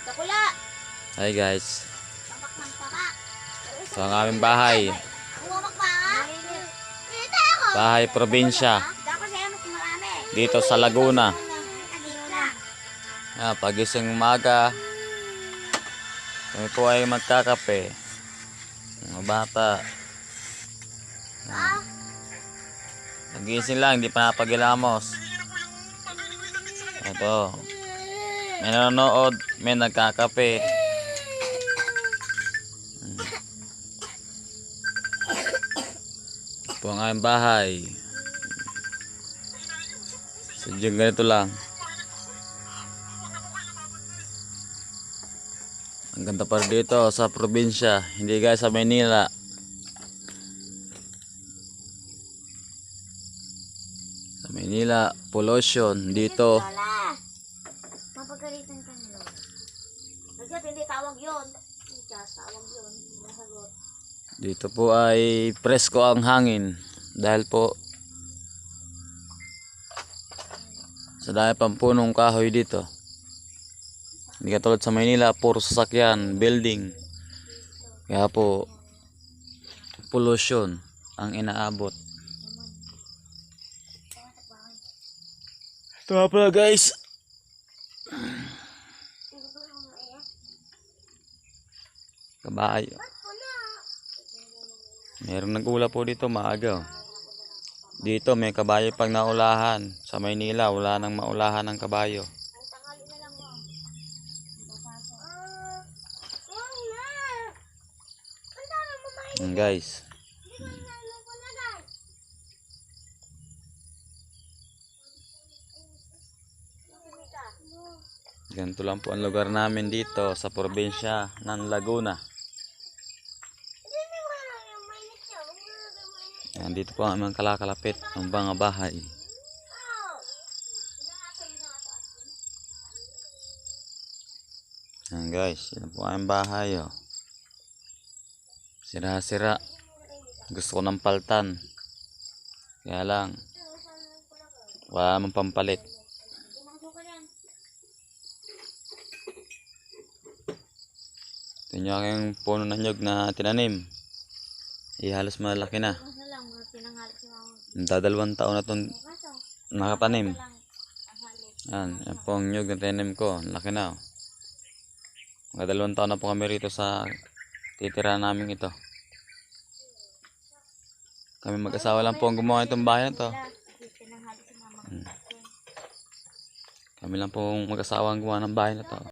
Dakula. Hi guys. Tamak ng tamak. Ito ang aming bahay. Uwamak pa. Bahay probinsya. Dapat sa'yo mas marami. Dito sa Laguna. Laguna. Pagising umaga. Kami po ay magkakape. Mga bata. Nagising lang, hindi pa napagilamos. Ito. May nanonood, may nagkakape. Ito ang aming bahay. Sadyang ganito lang. Ang ganda pa dito sa probinsya, hindi guys sa Manila. Sa Manila, pollution dito. Mapagalitan ka nila. Nagyat, hindi tawag yun. Tawag yun. Nasagot. Dito po ay presko ang hangin dahil po sa dami pang punong kahoy dito. Hindi katulad sa Maynila, puro sasakyan, building. Kaya po pollution ang inaabot. Ito nga pala guys. Kabayo. Meron nag-ula po dito maaga. Dito may kabayo pag naulahan. Sa Maynila wala nang maulahan ng kabayo. Guys. Ganito lang po ang lugar namin dito sa probinsya ng Laguna. Yan, dito po ang aming kalakalapit ng mga bahay. Yan guys, yan po ang bahay. Oh. Sira-sira. Gusto ko ng paltan. Kaya lang wala namang pampalit. Ito nyo yung puno ng nyug na tinanim. Halos malaki na. Dadalawang taon na itong nakatanim. Yan po ang nyug na tinanim ko. Laki na. Dalawang taon na po kami rito sa titira namin ito. Kami mag-asawa lang po ang gumawa itong bahay na ito. Kami lang po mag-asawa ang gumawa ng bahay na ito.